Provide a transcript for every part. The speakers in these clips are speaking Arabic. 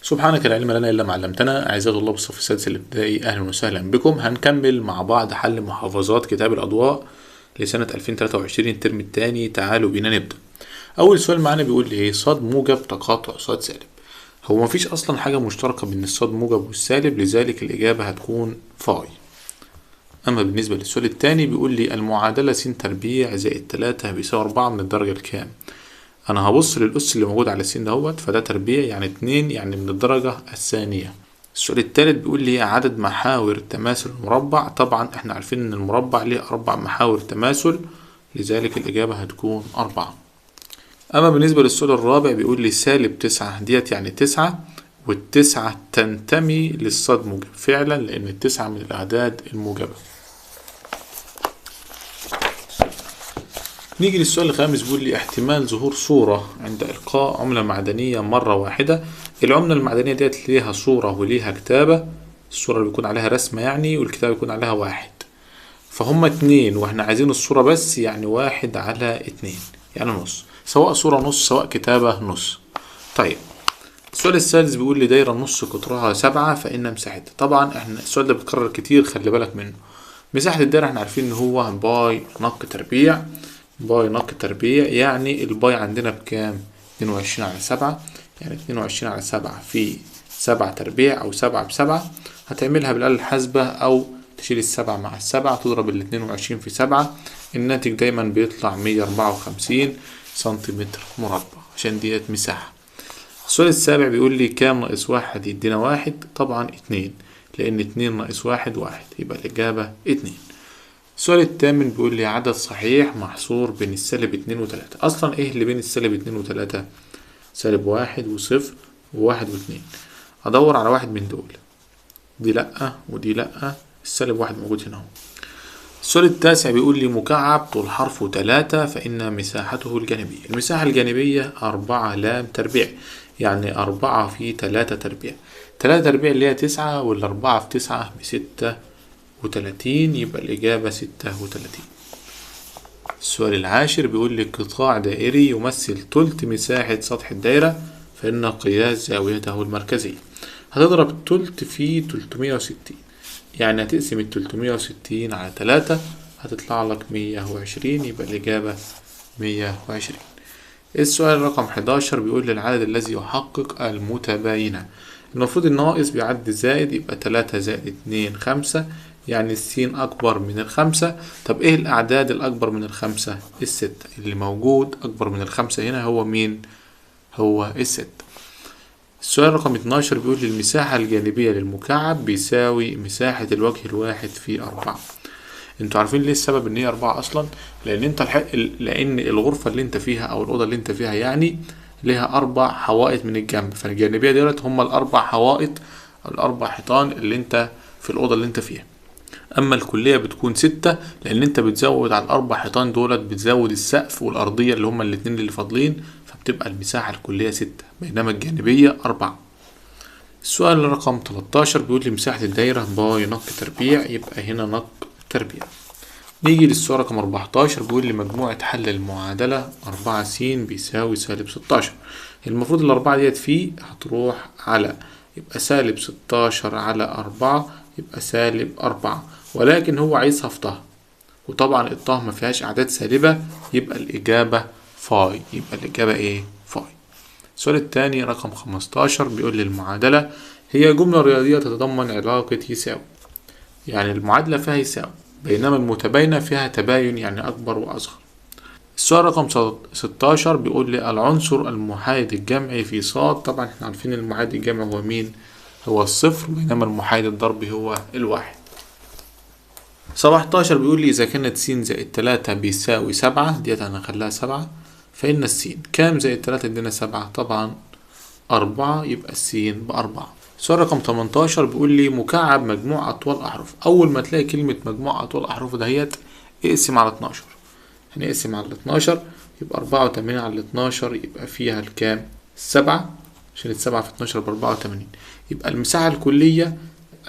سبحانك لا علم لنا إلا ما علمتنا. أعزائي طلاب الصف السادس الابتدائي، أهلا وسهلا بكم. هنكمل مع بعض حل محافظات كتاب الأضواء لسنة 2023 الترم الثاني. تعالوا بينا نبدأ. أول سؤال معانا بيقول لي إيه؟ صاد موجب تقاطع صاد سالب. هو مفيش أصلا حاجة مشتركة بين الصاد موجب والسالب، لذلك الإجابة هتكون فاي. أما بالنسبة للسؤال الثاني بيقول لي المعادلة س تربيع زائد 3 بيساوي 4 من الدرجة الكام؟ انا هبص للاس اللي موجود على السين دهوت، فده تربيع يعني 2 يعني من الدرجة الثانية. السؤال الثالث بيقول لي عدد محاور تماثل المربع. طبعا احنا عارفين ان المربع ليه 4 محاور تماثل، لذلك الاجابة هتكون 4. اما بالنسبة للسؤال الرابع بيقول لي سالب 9 ديت يعني 9، والتسعة تنتمي للصاد موجب فعلا لان التسعة من الاعداد الموجبة. نيجي للسؤال الخامس بيقول لي احتمال ظهور صورة عند إلقاء عملة معدنية مرة واحدة. العملة المعدنية ديت ليها صورة وليها كتابة، الصورة اللي بيكون عليها رسمة يعني، والكتابة بيكون عليها 1. فهم 2 واحنا عايزين الصورة بس، يعني 1/2 يعني نص، سواء صورة نص سواء كتابة نص. طيب السؤال السادس بيقول لي دايرة نص قطرها 7 فإن مساحتها. طبعا احنا السؤال ده بيتكرر كتير، خلي بالك منه. مساحة الدايرة احنا عارفين ان هو باي نق تربيع. باي نق تربيع يعني الباي عندنا بكام؟ 22/7، يعني 22/7 في 7 تربيع أو 7 ب7. هتعملها بالآلة الحاسبة أو تشيل 7 مع 7 تضرب 22 في 7، الناتج دايما بيطلع 154 سنتيمتر مربع، عشان ديت مساحة. السؤال السابع بيقول لي كام ناقص 1 يدينا 1؟ طبعا 2، لأن 2 ناقص 1 1، يبقى الإجابة 2. السؤال الثامن بيقول لي عدد صحيح محصور بين السالب 2 و3. أصلا إيه اللي بين السالب 2 و3؟ سالب 1 وصفر وواحد و2. أدور على واحد من دول، دي لأ ودي لأ، السالب 1 موجود هنا اهو. السؤال التاسع بيقول لي مكعب طول حرفه 3 فإن مساحته الجانبية. المساحة الجانبية 4 لام تربيع، يعني 4 في 3 تربيع. 3 تربيع اللي هي 9، وال4 في 9 ب36، يبقى الإجابة 36. السؤال العاشر بيقول لي قطاع دائري يمثل تلت مساحة سطح الدائرة فإن قياس زاويته المركزية. هتضرب تلت في 360، يعني هتقسم 360 على 3 هتطلع لك 120، يبقى الإجابة 120. السؤال رقم 11 بيقول لي العدد الذي يحقق المتباينة. المفروض الناقص بيعد زائد، يبقى 3 زائد 2 5، يعني السين أكبر من 5. طب إيه الأعداد الأكبر من 5؟ 6. اللي موجود أكبر من 5 هنا هو مين؟ هو 6. السؤال رقم 12 بيقول لي المساحة الجانبية للمكعب بيساوي مساحة الوجه الواحد في 4. انتوا عارفين ليه السبب ان هي 4 اصلا؟ لان الغرفة اللي انت فيها او الأوضة اللي انت فيها يعني لها 4 حوائط من الجنب، فالجانبية ديت هم ال4 حوائط، ال4 حيطان اللي انت في الأوضة اللي انت فيها. اما الكلية بتكون 6، لان انت بتزود على ال4 حيطان دولت، بتزود السقف والأرضية اللي هم الاتنين اللي فاضلين، فبتبقى المساحة الكلية 6، بينما الجانبية 4. السؤال رقم 13 بيقول لي مساحة الدايرة باي نق تربيع، يبقى هنا نق تربيع. نيجي للسؤال رقم 14 بيقول لي مجموعة حل المعادلة 4 س بيساوي سالب 16. المفروض الأربعة ديت فيه هتروح على، يبقى سالب 16 على 4 يبقى سالب 4، ولكن هو عايزها في طه، وطبعا الطه ما فيهاش أعداد سالبة، يبقى الإجابة فاي. يبقى الإجابة إيه؟ فاي. السؤال الثاني رقم 15 بيقول لي المعادلة هي جملة رياضية تتضمن علاقة يساوي، يعني المعادلة فيها يساوي، بينما المتباينة فيها تباين يعني أكبر وأصغر. السؤال رقم 16 بيقول لي العنصر المحايد الجمعي في صاد. طبعا احنا عارفين المحايد الجمعي هو مين؟ هو الصفر، بينما المحايد الضربي هو الواحد. 17 بيقول لي إذا كانت س زائد 3 بيساوي 7، ديت هنخليها 7، فإن السين كام زائد 3 ادينا 7؟ طبعا 4، يبقى السين ب4. السؤال رقم 18 بيقول لي مكعب مجموع أطوال أحرف. أول ما تلاقي كلمة مجموع أطوال أحرف دهيت اقسم على 12، هنقسم على 12 يبقى 84 على 12 يبقى فيها الكام؟ 7، عشان 7 في 12 ب84، يبقى المساحة الكلية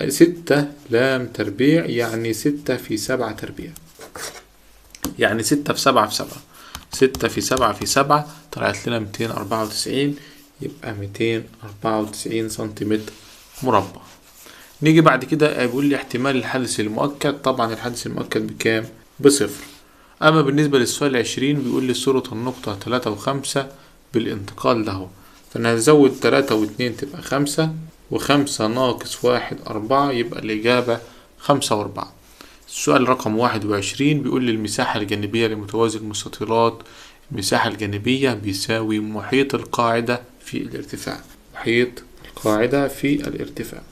6 لام تربيع، يعني 6 في 7 تربيع، يعني 6 في 7 في 7، 6 في 7 في 7 طلعت لنا 294، يبقى 294 سنتيمتر مربع. نيجي بعد كده بيقول لي احتمال الحدث المؤكد. طبعا الحدث المؤكد بكام؟ بصفر. أما بالنسبة للسؤال 20 بيقول لي صورة النقطة 3 و5 بالانتقال له، فأنا هزود 3 و2 تبقى 5، و5 ناقص 1 4، يبقى الإجابة 5 و4. السؤال رقم 21 بيقول لي المساحة الجانبية لمتوازي المستطيلات، المساحة الجانبية بيساوي محيط القاعدة في الارتفاع. محيط القاعدة في الارتفاع.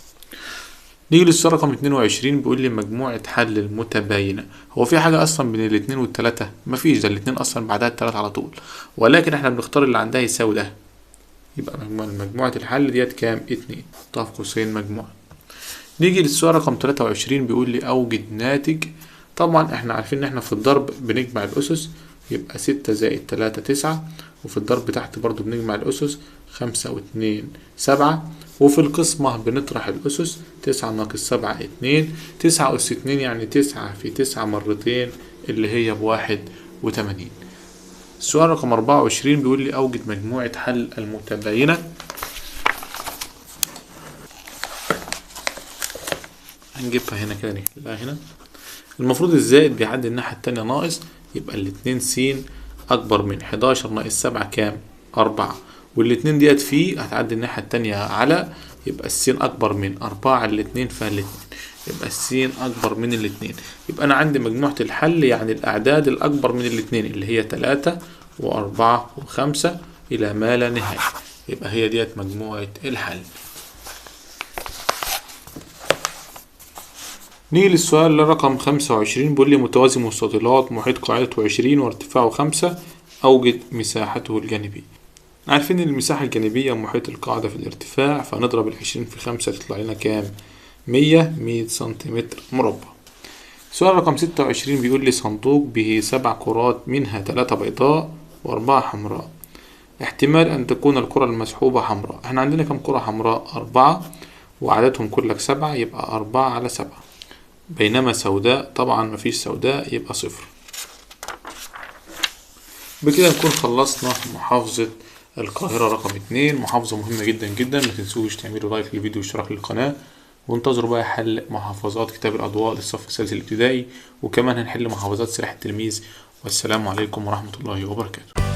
نيجي للسؤال رقم 22 بيقول لي مجموعة حل المتباينة. هو في حاجة أصلا بين الاتنين والتلاتة؟ مفيش، ده الاتنين أصلا بعدها التلاتة على طول، ولكن احنا بنختار اللي عندها يساوي ده. يبقى مجموعة الحل ديت كام؟ 2. حطها في قوسين مجموعة. نيجي للسؤال رقم 23 بيقول لي أوجد ناتج. طبعا احنا عارفين ان احنا في الضرب بنجمع الأسس، يبقى 6 زائد 3 9، وفي الضرب تحت برضو بنجمع الأسس، 5 و2 7، وفي القسمة بنطرح الأسس، 9 ناقص 7 2، 9 أس 2 يعني 9 في 9 مرتين اللي هي ب81. السؤال رقم 24 بيقول لي أوجد مجموعة حل المتباينة. هنجيبها هنا كده نحلها هنا. المفروض الزائد بيعدي الناحية التانية ناقص، يبقى الاتنين س أكبر من 11 ناقص 7 كام؟ 4، والاتنين ديت فيه هتعدي الناحية التانية على، يبقى السين أكبر من 4 على الاتنين فالاتنين، يبقى السين أكبر من الاتنين. يبقى أنا عندي مجموعة الحل يعني الأعداد الأكبر من الاتنين اللي هي 3 و4 و5 إلى ما لا نهاية، يبقى هي ديت مجموعة الحل. نيجي للسؤال رقم 25 بيقول لي متوازي مستطيلات محيط قاعدته 20 وارتفاعه 5، أوجد مساحته الجانبية. عارفين ان المساحة الجانبية محيط القاعدة في الارتفاع، فنضرب 20 في 5 تطلع لنا كام؟ 100 سنتيمتر مربع. سؤال رقم 26 بيقول لي صندوق به 7 كرات منها 3 بيضاء و4 حمراء، احتمال أن تكون الكرة المسحوبة حمراء. احنا عندنا كم كرة حمراء؟ 4، وعددهم كلك 7، يبقى 4 على 7. بينما سوداء طبعا مفيش سوداء، يبقى 0. بكده نكون خلصنا محافظة القاهرة رقم 2. محافظة مهمة جدا جدا، ما تنسوش تعملوا لايك للفيديو واشتراك للقناة، وانتظروا بقى حل محافظات كتاب الأضواء للصف الثالث الابتدائي، وكمان هنحل محافظات سلاح التلميذ. والسلام عليكم ورحمة الله وبركاته.